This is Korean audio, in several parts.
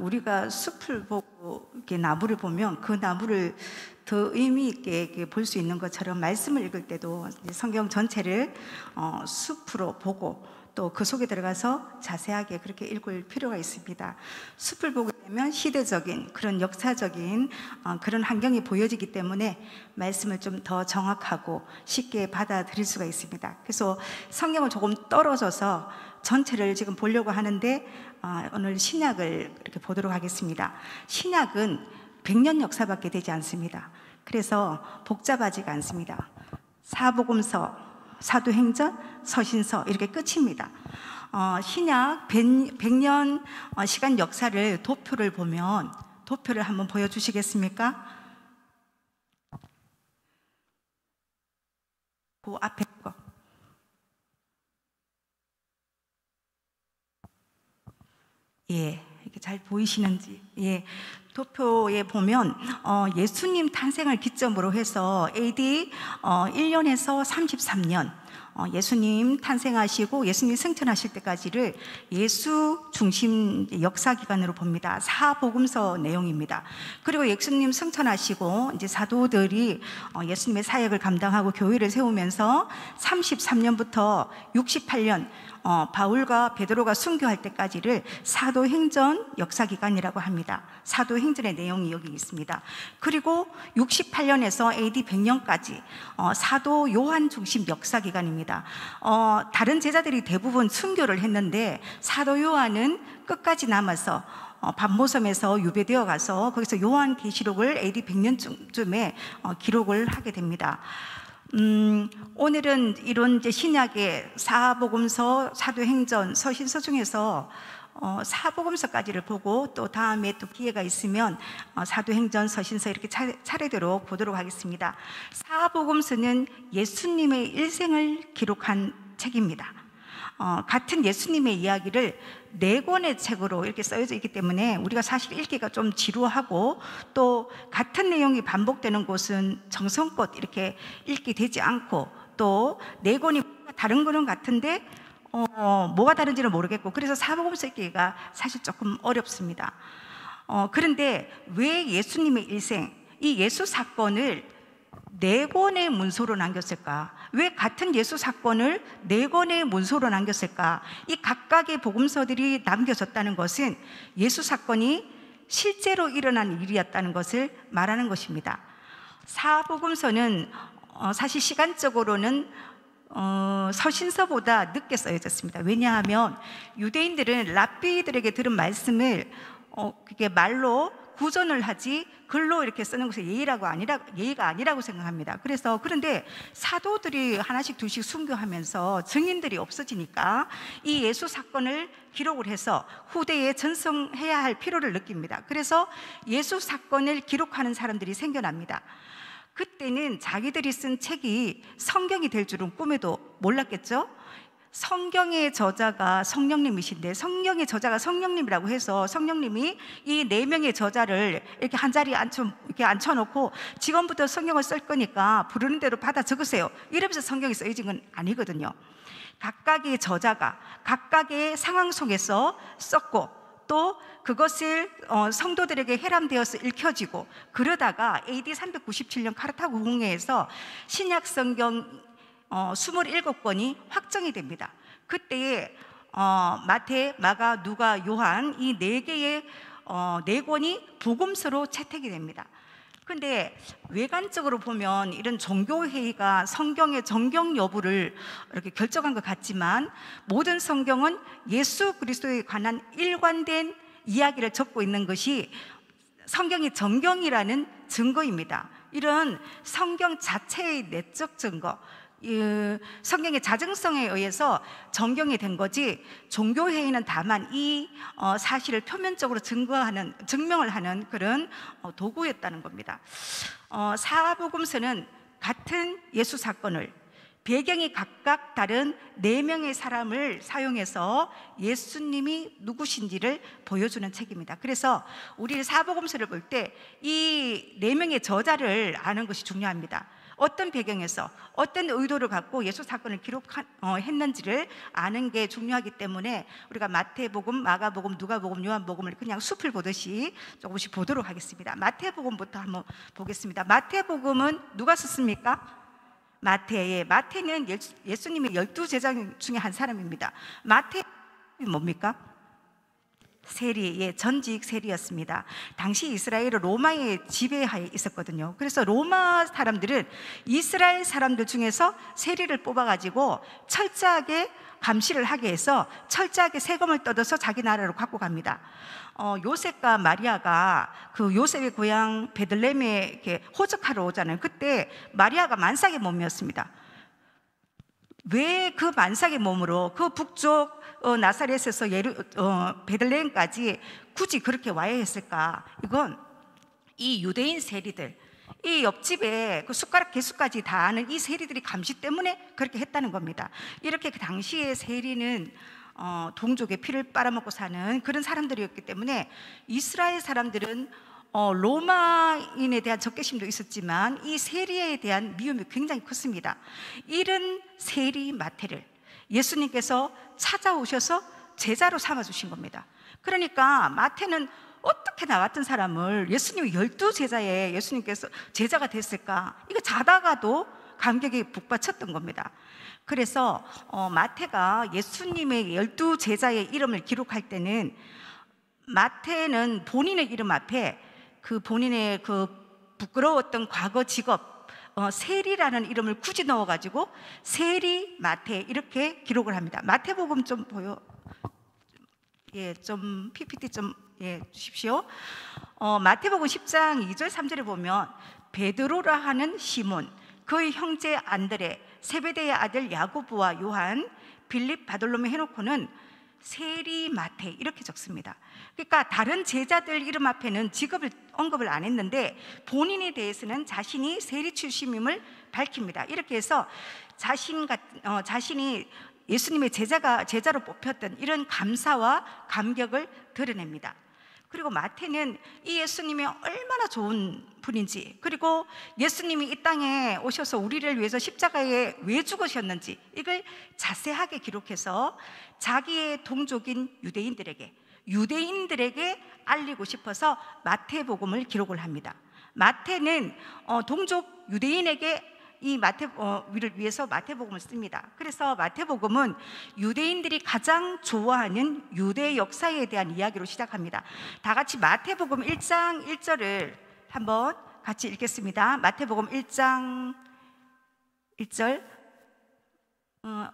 우리가 숲을 보고 이렇게 나무를 보면 그 나무를 더 의미 있게 볼 수 있는 것처럼 말씀을 읽을 때도 성경 전체를 숲으로 보고 또 그 속에 들어가서 자세하게 그렇게 읽을 필요가 있습니다. 숲을 보게 되면 시대적인 그런 역사적인 그런 환경이 보여지기 때문에 말씀을 좀 더 정확하고 쉽게 받아들일 수가 있습니다. 그래서 성경을 조금 떨어져서 전체를 지금 보려고 하는데 오늘 신약을 이렇게 보도록 하겠습니다. 신약은 100년 역사밖에 되지 않습니다. 그래서 복잡하지가 않습니다. 사복음서, 사도행전, 서신서 이렇게 끝입니다. 신약 100년 시간 역사를 도표를 보면 도표를 한번 보여주시겠습니까? 그 앞에 거. 예, 이렇게 잘 보이시는지. 예, 도표에 보면 예수님 탄생을 기점으로 해서 AD 1년에서 33년 예수님 탄생하시고 예수님 승천하실 때까지를 예수 중심 역사 기간으로 봅니다. 사복음서 내용입니다. 그리고 예수님 승천하시고 이제 사도들이 예수님의 사역을 감당하고 교회를 세우면서 33년부터 68년 바울과 베드로가 순교할 때까지를 사도행전 역사기간이라고 합니다. 사도행전의 내용이 여기 있습니다. 그리고 68년에서 AD 100년까지 사도 요한 중심 역사기간입니다. 다른 제자들이 대부분 순교를 했는데 사도 요한은 끝까지 남아서 반모섬에서 유배되어 가서 거기서 요한계시록을 AD 100년쯤에 기록을 하게 됩니다. 오늘은 이런 이제 신약의 사복음서, 사도행전, 서신서 중에서 사복음서까지를 보고 또 다음에 또 기회가 있으면 사도행전, 서신서 이렇게 차례대로 보도록 하겠습니다. 사복음서는 예수님의 일생을 기록한 책입니다. 같은 예수님의 이야기를 4권의 책으로 이렇게 쓰여져 있기 때문에 우리가 사실 읽기가 좀 지루하고 또 같은 내용이 반복되는 곳은 정성껏 이렇게 읽게 되지 않고 또 4권이 다른 거는 같은데 뭐가 다른지는 모르겠고 그래서 사복음서 읽기가 사실 조금 어렵습니다. 그런데 왜 예수님의 일생, 이 예수 사건을 4권의 문서로 남겼을까? 왜 같은 예수 사건을 4권의 문서로 남겼을까? 이 각각의 복음서들이 남겨졌다는 것은 예수 사건이 실제로 일어난 일이었다는 것을 말하는 것입니다. 사복음서는 사실 시간적으로는 서신서보다 늦게 쓰여졌습니다. 왜냐하면 유대인들은 랍비들에게 들은 말씀을 그게 말로 구전을 하지 글로 이렇게 쓰는 것이 예의가 아니라고 생각합니다. 그런데 사도들이 하나씩 둘씩 순교하면서 증인들이 없어지니까 이 예수 사건을 기록을 해서 후대에 전송해야 할 필요를 느낍니다. 그래서 예수 사건을 기록하는 사람들이 생겨납니다. 그때는 자기들이 쓴 책이 성경이 될 줄은 꿈에도 몰랐겠죠? 성경의 저자가 성령님이신데 성경의 저자가 성령님이라고 해서 성령님이 이 4명의 저자를 이렇게 한 자리에 앉혀놓고 지금부터 성경을 쓸 거니까 부르는 대로 받아 적으세요 이러면서 성경이 쓰여진 건 아니거든요. 각각의 저자가 각각의 상황 속에서 썼고 또 그것을 성도들에게 해람되어서 읽혀지고 그러다가 AD 397년 카르타고 공회에서 신약 성경 27권이 확정이 됩니다. 그때에 마태, 마가, 누가, 요한 이 4개의 4권이 복음서로 채택이 됩니다. 근데 외관적으로 보면 이런 종교회의가 성경의 정경 여부를 이렇게 결정한 것 같지만 모든 성경은 예수 그리스도에 관한 일관된 이야기를 적고 있는 것이 성경이 정경이라는 증거입니다. 이런 성경 자체의 내적 증거, 성경의 자증성에 의해서 정경이 된 거지 종교회의는 다만 이 사실을 표면적으로 증명을 하는 그런 도구였다는 겁니다. 사복음서는 같은 예수 사건을 배경이 각각 다른 4명의 사람을 사용해서 예수님이 누구신지를 보여주는 책입니다. 그래서 우리 사복음서를 볼 때 이 4명의 저자를 아는 것이 중요합니다. 어떤 배경에서 어떤 의도를 갖고 예수 사건을 기록했는지를 아는 게 중요하기 때문에 우리가 마태복음, 마가복음, 누가복음, 요한복음을 그냥 숲을 보듯이 조금씩 보도록 하겠습니다. 마태복음부터 한번 보겠습니다. 마태복음은 누가 썼습니까? 마태는 예수님의 12제자 중에 한 사람입니다. 마태 뭡니까? 세리, 전직 세리였습니다. 당시 이스라엘은 로마의 지배하에 있었거든요. 그래서 로마 사람들은 이스라엘 사람들 중에서 세리를 뽑아가지고 철저하게 감시를 하게 해서 철저하게 세금을 뜯어서 자기 나라로 갖고 갑니다. 요셉과 마리아가 그 요셉의 고향 베들레헴에 이렇게 호적하러 오잖아요. 그때 마리아가 만삭의 몸이었습니다. 왜 그 만삭의 몸으로 그 북쪽 나사렛에서 베들레헴까지 굳이 그렇게 와야 했을까? 이건 이 유대인 세리들, 이 옆집에 그 숟가락 개수까지 다 아는 이 세리들이 감시 때문에 그렇게 했다는 겁니다. 이렇게 그 당시의 세리는 동족의 피를 빨아먹고 사는 그런 사람들이었기 때문에 이스라엘 사람들은 로마인에 대한 적개심도 있었지만 이 세리에 대한 미움이 굉장히 컸습니다. 이런 세리 마태를 예수님께서 찾아오셔서 제자로 삼아주신 겁니다. 그러니까 마태는 어떻게 나왔던 사람을 예수님이 12제자에 예수님께서 제자가 됐을까? 이거 자다가도 감격에 북받쳤던 겁니다. 그래서 마태가 예수님의 12제자의 이름을 기록할 때는 마태는 본인의 이름 앞에 그 본인의 그 부끄러웠던 과거 직업 세리라는 이름을 굳이 넣어가지고 세리 마태 이렇게 기록을 합니다. 마태복음 좀 좀 PPT 좀 주십시오. 마태복음 10장 2절 3절에 보면 베드로라 하는 시몬, 그의 형제 안드레, 세베대의 아들 야고보와 요한, 빌립, 바돌로메 해놓고는 세리 마태 이렇게 적습니다. 그러니까 다른 제자들 이름 앞에는 직업을 언급을 안 했는데 본인에 대해서는 자신이 세리 출신임을 밝힙니다. 이렇게 해서 자신이 예수님의 제자로 뽑혔던 이런 감사와 감격을 드러냅니다. 그리고 마태는 이 예수님이 얼마나 좋은 분인지, 그리고 예수님이 이 땅에 오셔서 우리를 위해서 십자가에 왜 죽으셨는지 이걸 자세하게 기록해서 자기의 동족인 유대인들에게 알리고 싶어서 마태복음을 기록을 합니다. 마태는 동족 유대인에게 이 마태를 위해서 마태복음을 씁니다. 그래서 마태복음은 유대인들이 가장 좋아하는 유대 역사에 대한 이야기로 시작합니다. 다 같이 마태복음 1장 1절을 한번 같이 읽겠습니다. 마태복음 1장 1절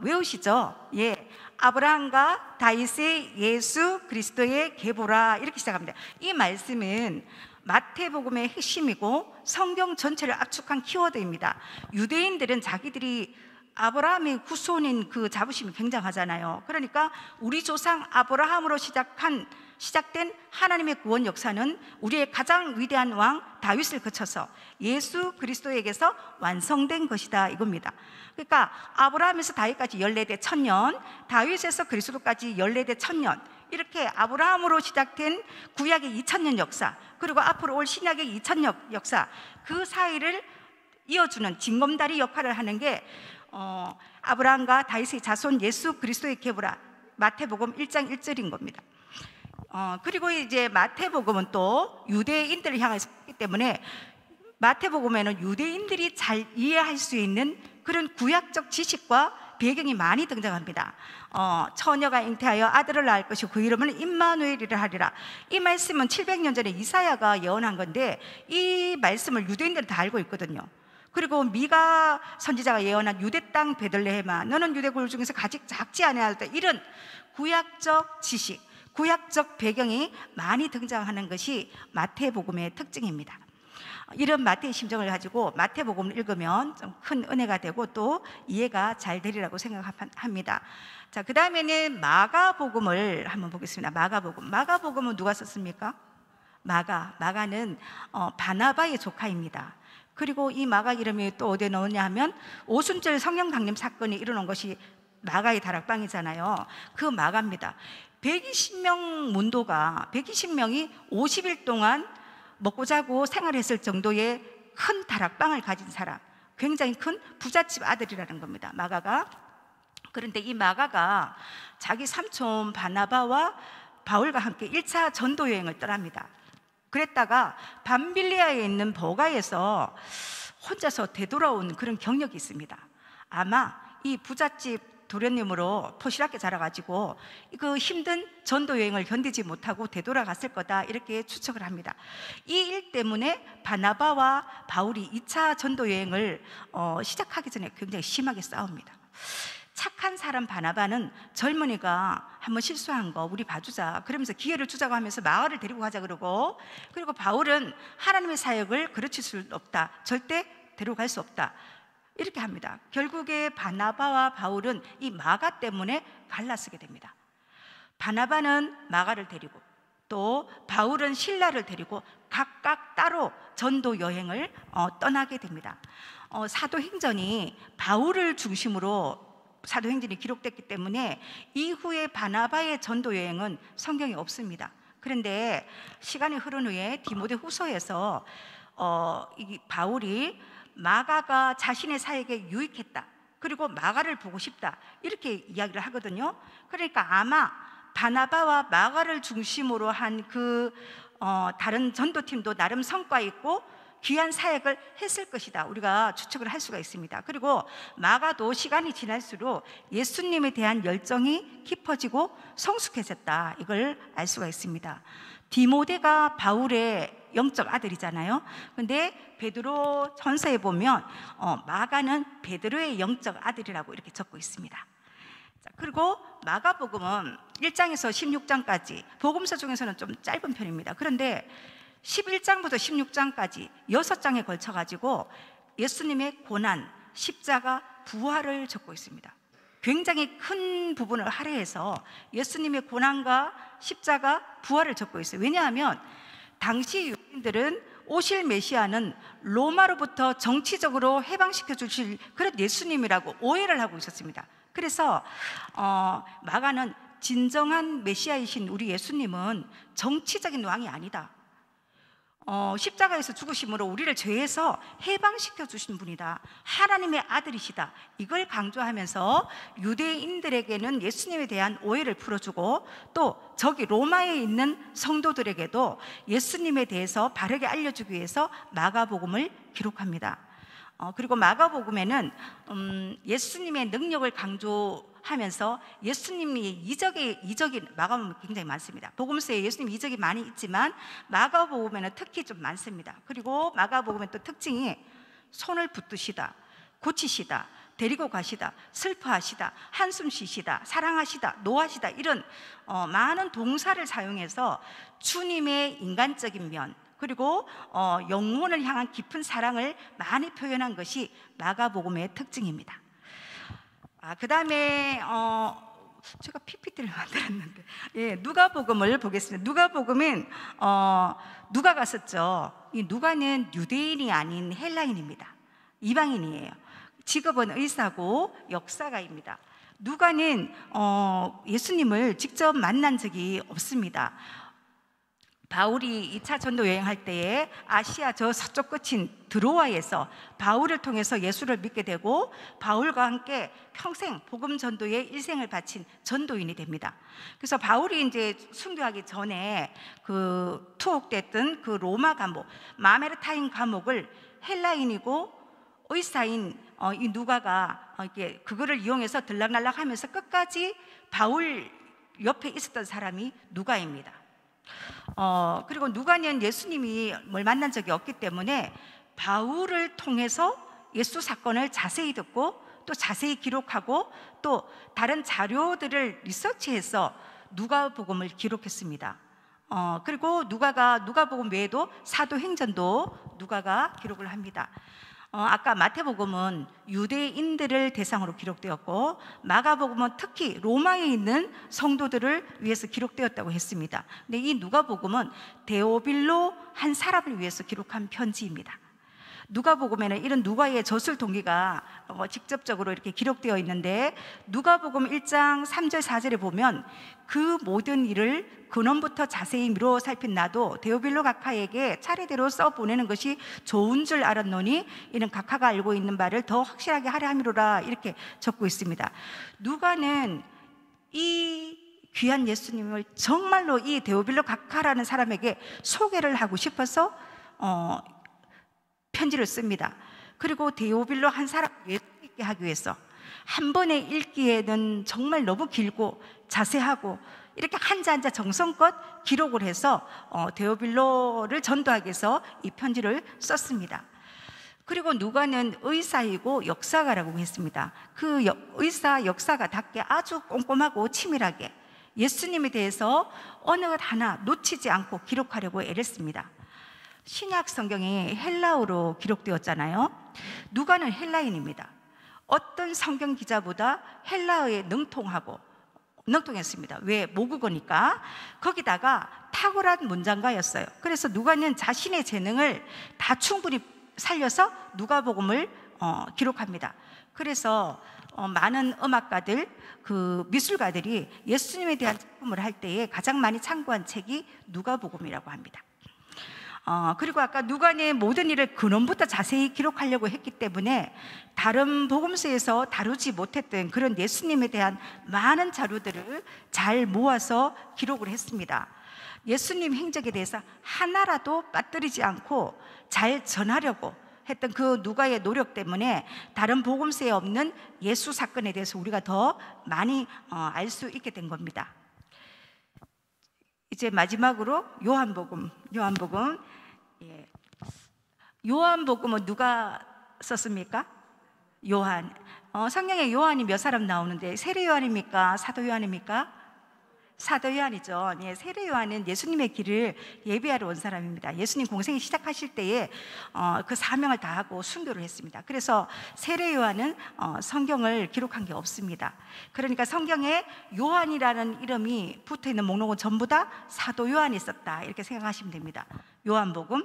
외우시죠? 아브라함과 다윗의 예수 그리스도의 계보라 이렇게 시작합니다. 이 말씀은 마태복음의 핵심이고 성경 전체를 압축한 키워드입니다. 유대인들은 자기들이 아브라함의 후손인 그 자부심이 굉장하잖아요. 그러니까 우리 조상 아브라함으로 시작된 하나님의 구원 역사는 우리의 가장 위대한 왕 다윗을 거쳐서 예수 그리스도에게서 완성된 것이다 이겁니다. 그러니까 아브라함에서 다윗까지 14대 1000년, 다윗에서 그리스도까지 14대 1000년, 이렇게 아브라함으로 시작된 구약의 2000년 역사, 그리고 앞으로 올 신약의 2000년 역사, 그 사이를 이어주는 징검다리 역할을 하는 게 아브라함과 다윗의 자손 예수 그리스도의 계보라 마태복음 1장 1절인 겁니다. 그리고 이제 마태복음은 또 유대인들을 향해서 있기 때문에 마태복음에는 유대인들이 잘 이해할 수 있는 그런 구약적 지식과 배경이 많이 등장합니다. 처녀가 잉태하여 아들을 낳을 것이고 그 이름은 임마누엘이라 하리라. 이 말씀은 700년 전에 이사야가 예언한 건데 이 말씀을 유대인들은 다 알고 있거든요. 그리고 미가 선지자가 예언한 유대 땅 베들레헴아 너는 유대 굴 중에서 가장 작지 아니하다, 이런 구약적 지식, 구약적 배경이 많이 등장하는 것이 마태복음의 특징입니다. 이런 마태의 심정을 가지고 마태복음을 읽으면 좀 큰 은혜가 되고 또 이해가 잘 되리라고 생각합니다. 자, 그 다음에는 마가복음을 한번 보겠습니다. 마가복음은 누가 썼습니까? 마가는 바나바의 조카입니다. 그리고 이 마가 이름이 또 어디에 넣었냐 하면 오순절 성령 강림 사건이 일어난 것이 마가의 다락방이잖아요. 그 마가입니다. 120명 문도가 120명이 50일 동안 먹고 자고 생활했을 정도의 큰 다락방을 가진 사람, 굉장히 큰 부잣집 아들이라는 겁니다, 마가가. 그런데 이 마가가 자기 삼촌 바나바와 바울과 함께 1차 전도 여행을 떠납니다. 그랬다가 밤빌리아에 있는 버가에서 혼자서 되돌아온 그런 경력이 있습니다. 아마 이 부잣집 도련님으로 포시랗게 자라가지고 그 힘든 전도 여행을 견디지 못하고 되돌아갔을 거다, 이렇게 추측을 합니다. 이 일 때문에 바나바와 바울이 2차 전도 여행을 시작하기 전에 굉장히 심하게 싸웁니다. 착한 사람 바나바는 젊은이가 한번 실수한 거 우리 봐주자 그러면서 기회를 주자고 하면서 마을을 데리고 가자 그러고, 그리고 바울은 하나님의 사역을 그르칠 수 없다, 절대 데리고 갈 수 없다, 이렇게 합니다. 결국에 바나바와 바울은 이 마가 때문에 갈라서게 됩니다. 바나바는 마가를 데리고 또 바울은 실라를 데리고 각각 따로 전도 여행을 떠나게 됩니다. 사도행전이 바울을 중심으로 사도행전이 기록됐기 때문에 이후에 바나바의 전도 여행은 성경에 없습니다. 그런데 시간이 흐른 후에 디모데후서에서 이 바울이 마가가 자신의 사역에 유익했다, 그리고 마가를 보고 싶다, 이렇게 이야기를 하거든요. 그러니까 아마 바나바와 마가를 중심으로 한 그 다른 전도팀도 나름 성과 있고 귀한 사역을 했을 것이다, 우리가 추측을 할 수가 있습니다. 그리고 마가도 시간이 지날수록 예수님에 대한 열정이 깊어지고 성숙해졌다, 이걸 알 수가 있습니다. 디모데가 바울의 영적 아들이잖아요. 근데 베드로 전서에 보면 마가는 베드로의 영적 아들이라고 이렇게 적고 있습니다. 자, 그리고 마가복음은 1장에서 16장까지 복음서 중에서는 좀 짧은 편입니다. 그런데 11장부터 16장까지 6장에 걸쳐 가지고 예수님의 고난, 십자가, 부활을 적고 있습니다. 굉장히 큰 부분을 할애해서 예수님의 고난과 십자가, 부활을 적고 있어요. 왜냐하면 당시 유대인들은 오실 메시아는 로마로부터 정치적으로 해방시켜 주실 그런 예수님이라고 오해를 하고 있었습니다. 그래서 마가는 진정한 메시아이신 우리 예수님은 정치적인 왕이 아니다, 십자가에서 죽으심으로 우리를 죄에서 해방시켜 주신 분이다, 하나님의 아들이시다, 이걸 강조하면서 유대인들에게는 예수님에 대한 오해를 풀어주고 또 저기 로마에 있는 성도들에게도 예수님에 대해서 바르게 알려주기 위해서 마가복음을 기록합니다. 그리고 마가복음에는 예수님의 능력을 강조하면서 예수님이 이적이 마가복음은 굉장히 많습니다. 복음서에 예수님 이적이 많이 있지만 마가복음에는 특히 좀 많습니다. 그리고 마가복음의 또 특징이 손을 붙드시다, 고치시다, 데리고 가시다, 슬퍼하시다, 한숨 쉬시다, 사랑하시다, 노하시다, 이런 많은 동사를 사용해서 주님의 인간적인 면, 그리고 영혼을 향한 깊은 사랑을 많이 표현한 것이 마가복음의 특징입니다. 그 다음에 제가 PPT를 만들었는데, 예, 누가복음을 보겠습니다. 누가복음은 누가가 썼죠. 이 누가는 유대인이 아닌 헬라인입니다. 이방인이에요. 직업은 의사고 역사가입니다. 누가는 예수님을 직접 만난 적이 없습니다. 바울이 2차 전도 여행할 때에 아시아 저 서쪽 끝인 드로아에서 바울을 통해서 예수를 믿게 되고 바울과 함께 평생 복음 전도에 일생을 바친 전도인이 됩니다. 그래서 바울이 이제 순교하기 전에 그 투옥됐던 그 로마 감옥 마메르타인 감옥을 헬라인이고 의사인 이 누가가 이렇게 그거를 이용해서 들락날락하면서 끝까지 바울 옆에 있었던 사람이 누가입니다. 그리고 누가는 예수님이 뭘 만난 적이 없기 때문에 바울을 통해서 예수 사건을 자세히 듣고 또 자세히 기록하고 또 다른 자료들을 리서치해서 누가복음을 기록했습니다. 그리고 누가복음 외에도 사도행전도 누가가 기록을 합니다. 아까 마태복음은 유대인들을 대상으로 기록되었고 마가복음은 특히 로마에 있는 성도들을 위해서 기록되었다고 했습니다. 근데 이 누가복음은 데오빌로 한 사람을 위해서 기록한 편지입니다. 누가복음에는 이런 누가의 저술 동기가 직접적으로 이렇게 기록되어 있는데, 누가복음 1장 3절 4절에 보면 그 모든 일을 근원부터 자세히 미루어 살핀 나도 데오빌로 각하에게 차례대로 써보내는 것이 좋은 줄 알았노니 이는 각하가 알고 있는 바를 더 확실하게 하려 함이로라, 이렇게 적고 있습니다. 누가는 이 귀한 예수님을 정말로 이 데오빌로 각하라는 사람에게 소개를 하고 싶어서 편지를 씁니다. 그리고 데오빌로 한 사람 예수 있게 하기 위해서 한 번에 읽기에는 정말 너무 길고 자세하고 이렇게 한자 한자 정성껏 기록을 해서 데오빌로를 전도하기 위해서 이 편지를 썼습니다. 그리고 누가는 의사이고 역사가라고 했습니다. 그 의사 역사가답게 아주 꼼꼼하고 치밀하게 예수님에 대해서 어느 것 하나 놓치지 않고 기록하려고 애랬습니다. 신약 성경이 헬라어로 기록되었잖아요. 누가는 헬라인입니다. 어떤 성경 기자보다 헬라어에 능통했습니다. 왜? 모국어니까. 거기다가 탁월한 문장가였어요. 그래서 누가는 자신의 재능을 다 충분히 살려서 누가복음을 기록합니다. 그래서 많은 음악가들, 그 미술가들이 예수님에 대한 작품을 할 때에 가장 많이 참고한 책이 누가복음이라고 합니다. 그리고 아까 누가는 모든 일을 근원부터 자세히 기록하려고 했기 때문에 다른 복음서에서 다루지 못했던 그런 예수님에 대한 많은 자료들을 잘 모아서 기록을 했습니다. 예수님 행적에 대해서 하나라도 빠뜨리지 않고 잘 전하려고 했던 그 누가의 노력 때문에 다른 복음서에 없는 예수 사건에 대해서 우리가 더 많이 알 수 있게 된 겁니다. 이제 마지막으로 요한복음. 요한복음은 누가 썼습니까? 요한. 성경에 요한이 몇 사람 나오는데 세례 요한입니까? 사도 요한입니까? 사도 요한이죠. 세례 요한은 예수님의 길을 예비하러 온 사람입니다. 예수님 공생이 시작하실 때에 그 사명을 다하고 순교를 했습니다. 그래서 세례 요한은 성경을 기록한 게 없습니다. 그러니까 성경에 요한이라는 이름이 붙어있는 목록은 전부 다 사도 요한이 썼다, 이렇게 생각하시면 됩니다. 요한복음,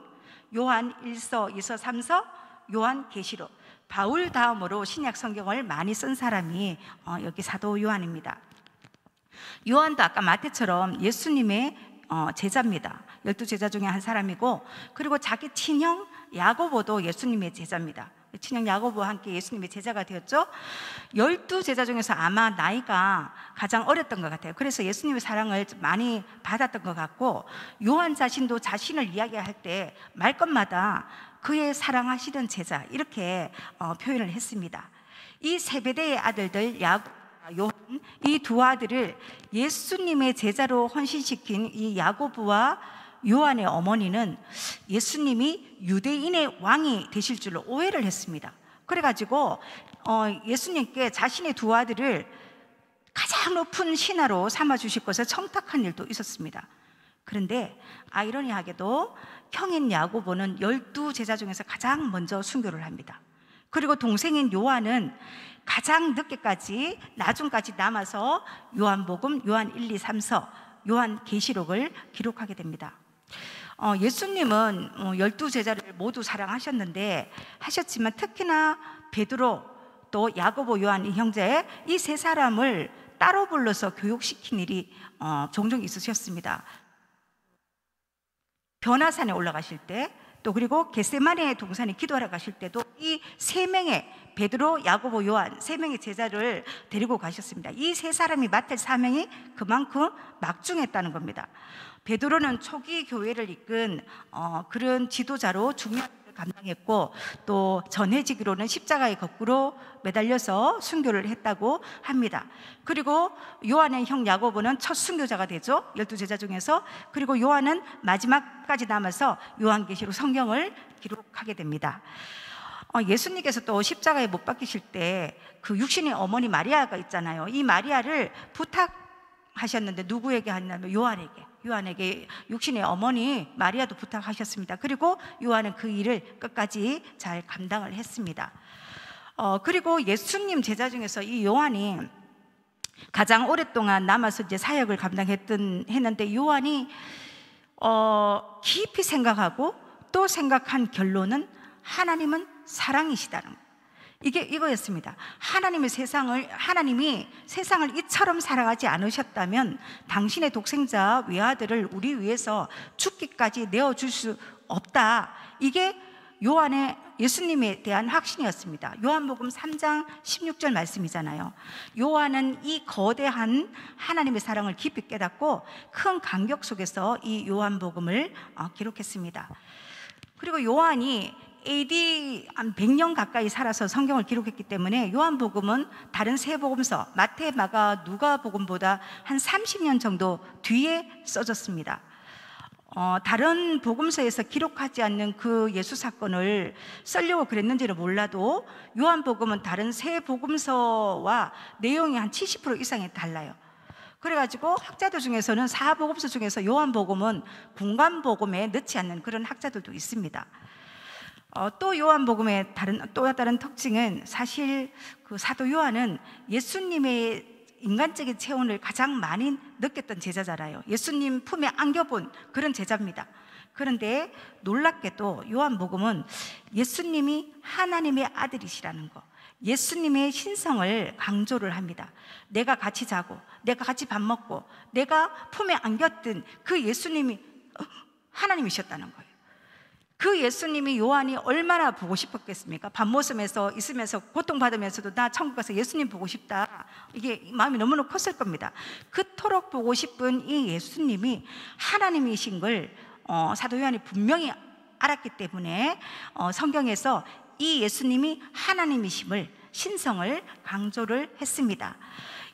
요한 1서, 2서, 3서, 요한 계시록. 바울 다음으로 신약 성경을 많이 쓴 사람이 여기 사도 요한입니다. 요한도 아까 마태처럼 예수님의 제자입니다. 12제자 중에 한 사람이고, 그리고 자기 친형 야고보도 예수님의 제자입니다. 친형 야고보와 함께 예수님의 제자가 되었죠. 12제자 중에서 아마 나이가 가장 어렸던 것 같아요. 그래서 예수님의 사랑을 많이 받았던 것 같고, 요한 자신도 자신을 이야기할 때 말끝마다 그의 사랑하시던 제자, 이렇게 표현을 했습니다. 이 세베대의 아들들 야고보, 요한, 이 두 아들을 예수님의 제자로 헌신시킨 이 야고보와 요한의 어머니는 예수님이 유대인의 왕이 되실 줄로 오해를 했습니다. 그래가지고 예수님께 자신의 두 아들을 가장 높은 신하로 삼아주실 것을 청탁한 일도 있었습니다. 그런데 아이러니하게도 형인 야고보는 12제자 중에서 가장 먼저 순교를 합니다. 그리고 동생인 요한은 가장 늦게까지, 나중까지 남아서 요한복음, 요한 1, 2, 3서, 요한 계시록을 기록하게 됩니다. 예수님은 12제자를 모두 사랑하셨는데, 하셨지만 특히나 베드로, 또 야고보, 요한 이 형제, 이 세 사람을 따로 불러서 교육시킨 일이 종종 있으셨습니다. 변화산에 올라가실 때, 또 그리고 겟세마네 동산에 기도하러 가실 때도 이 세 명의 베드로, 야고보, 요한 세 명의 제자를 데리고 가셨습니다. 이 세 사람이 맡을 사명이 그만큼 막중했다는 겁니다. 베드로는 초기 교회를 이끈 그런 지도자로 중요한 일을 감당했고, 또 전해지기로는 십자가에 거꾸로 매달려서 순교를 했다고 합니다. 그리고 요한의 형 야고보는 첫 순교자가 되죠. 12제자 중에서. 그리고 요한은 마지막까지 남아서 요한계시록 성경을 기록하게 됩니다. 예수님께서 또 십자가에 못 박히실 때 그 육신의 어머니 마리아가 있잖아요. 이 마리아를 부탁하셨는데 누구에게 하냐면 요한에게 육신의 어머니 마리아도 부탁하셨습니다. 그리고 요한은 그 일을 끝까지 잘 감당을 했습니다. 그리고 예수님 제자 중에서 이 요한이 가장 오랫동안 남아서 이제 사역을 감당했는데, 요한이 깊이 생각하고 또 생각한 결론은 하나님은 사랑이시다는 거. 이게 이거였습니다. 하나님이 세상을 이처럼 사랑하지 않으셨다면 당신의 독생자 외아들을 우리 위해서 죽기까지 내어줄 수 없다. 이게 요한의 예수님에 대한 확신이었습니다. 요한복음 3장 16절 말씀이잖아요. 요한은 이 거대한 하나님의 사랑을 깊이 깨닫고 큰 감격 속에서 이 요한복음을 기록했습니다. 그리고 요한이 AD 한 100년 가까이 살아서 성경을 기록했기 때문에 요한복음은 다른 세 복음서 마태, 마가, 누가복음보다 한 30년 정도 뒤에 써졌습니다. 다른 복음서에서 기록하지 않는 그 예수 사건을 쓰려고 그랬는지는 몰라도 요한복음은 다른 세 복음서와 내용이 한 70% 이상이 달라요. 그래가지고 학자들 중에서는 사복음서 중에서 요한복음은 분간복음에 넣지 않는 그런 학자들도 있습니다. 또 요한복음의 또 다른 특징은 사실 그 사도 요한은 예수님의 인간적인 체온을 가장 많이 느꼈던 제자잖아요. 예수님 품에 안겨본 그런 제자입니다. 그런데 놀랍게도 요한복음은 예수님이 하나님의 아들이시라는 거, 예수님의 신성을 강조를 합니다. 내가 같이 자고 내가 같이 밥 먹고 내가 품에 안겼던 그 예수님이 하나님이셨다는 거예요. 그 예수님이 요한이 얼마나 보고 싶었겠습니까? 밤모섬에서 있으면서 고통받으면서도 나 천국 가서 예수님 보고 싶다, 이게 마음이 너무나 컸을 겁니다. 그토록 보고 싶은 이 예수님이 하나님이신 걸 사도 요한이 분명히 알았기 때문에 성경에서 이 예수님이 하나님이심을, 신성을 강조를 했습니다.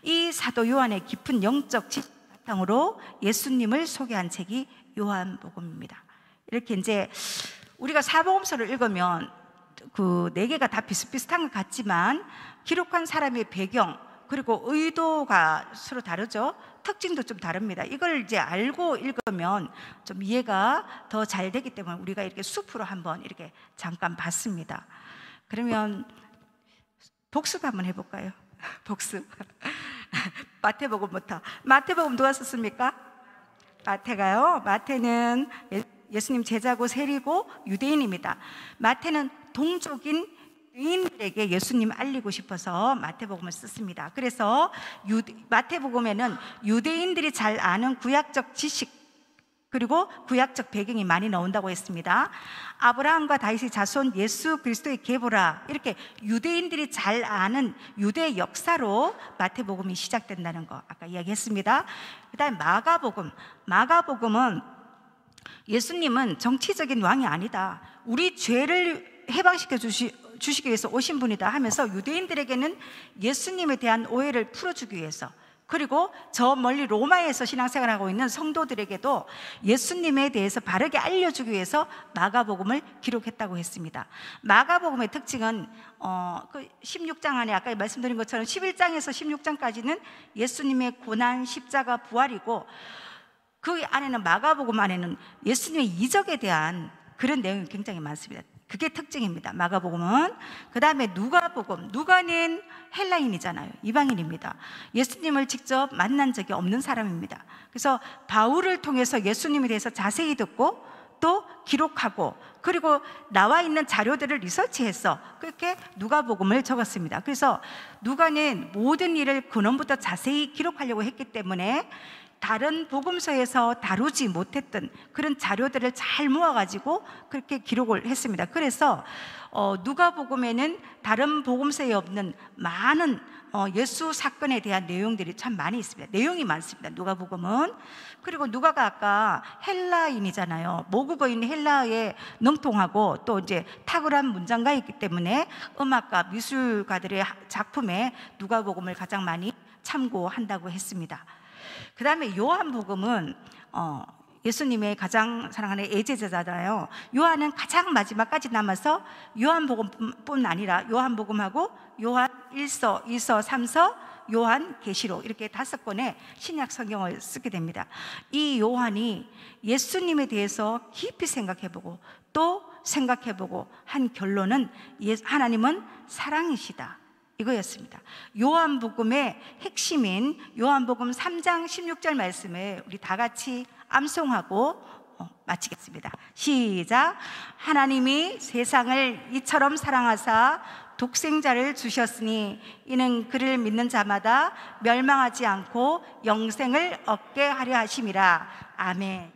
이 사도 요한의 깊은 영적 지식 바탕으로 예수님을 소개한 책이 요한복음입니다. 이렇게 이제 우리가 사복음서를 읽으면 그 네 개가 다 비슷비슷한 것 같지만 기록한 사람의 배경 그리고 의도가 서로 다르죠. 특징도 좀 다릅니다. 이걸 이제 알고 읽으면 좀 이해가 더 잘 되기 때문에 우리가 이렇게 숲으로 한번 이렇게 잠깐 봤습니다. 그러면 복습 한번 해볼까요? 복습. 마태복음부터. 마태복음 누가 썼습니까? 마태가요. 마태는 예수님 제자고 세리고 유대인입니다. 마태는 동족인 유대인들에게 예수님 알리고 싶어서 마태복음을 썼습니다. 그래서 마태복음에는 유대인들이 잘 아는 구약적 지식 그리고 구약적 배경이 많이 나온다고 했습니다. 아브라함과 다윗의 자손 예수 그리스도의 계보라, 이렇게 유대인들이 잘 아는 유대 역사로 마태복음이 시작된다는 거 아까 이야기했습니다. 그 다음에 마가복음은 예수님은 정치적인 왕이 아니다, 우리 죄를 해방시켜 주시기 위해서 오신 분이다 하면서 유대인들에게는 예수님에 대한 오해를 풀어주기 위해서, 그리고 저 멀리 로마에서 신앙생활하고 있는 성도들에게도 예수님에 대해서 바르게 알려주기 위해서 마가복음을 기록했다고 했습니다. 마가복음의 특징은 그 16장 안에 아까 말씀드린 것처럼 11장에서 16장까지는 예수님의 고난, 십자가, 부활이고 그 안에는 마가복음 안에는 예수님의 이적에 대한 그런 내용이 굉장히 많습니다. 그게 특징입니다. 마가복음은. 그 다음에 누가복음. 누가는 헬라인이잖아요. 이방인입니다. 예수님을 직접 만난 적이 없는 사람입니다. 그래서 바울을 통해서 예수님에 대해서 자세히 듣고 또 기록하고 그리고 나와 있는 자료들을 리서치해서 그렇게 누가복음을 적었습니다. 그래서 누가는 모든 일을 근원부터 자세히 기록하려고 했기 때문에 다른 복음서에서 다루지 못했던 그런 자료들을 잘 모아가지고 그렇게 기록을 했습니다. 그래서 누가복음에는 다른 복음서에 없는 많은 예수 사건에 대한 내용들이 참 많이 있습니다. 내용이 많습니다. 누가복음은. 그리고 누가가 아까 헬라인이잖아요. 모국어인 헬라에 능통하고 또 이제 탁월한 문장가이기 때문에 음악가, 미술가들의 작품에 누가복음을 가장 많이 참고한다고 했습니다. 그 다음에 요한복음은 예수님의 가장 사랑하는 애제자잖아요. 요한은 가장 마지막까지 남아서 요한복음뿐 아니라 요한복음하고 요한 1서, 2서, 3서, 요한 계시록 이렇게 5권의 신약 성경을 쓰게 됩니다. 이 요한이 예수님에 대해서 깊이 생각해보고 또 생각해보고 한 결론은 하나님은 사랑이시다, 이거였습니다. 요한복음의 핵심인 요한복음 3장 16절 말씀을 우리 다 같이 암송하고 마치겠습니다. 시작. 하나님이 세상을 이처럼 사랑하사 독생자를 주셨으니 이는 그를 믿는 자마다 멸망하지 않고 영생을 얻게 하려 하심이라. 아멘.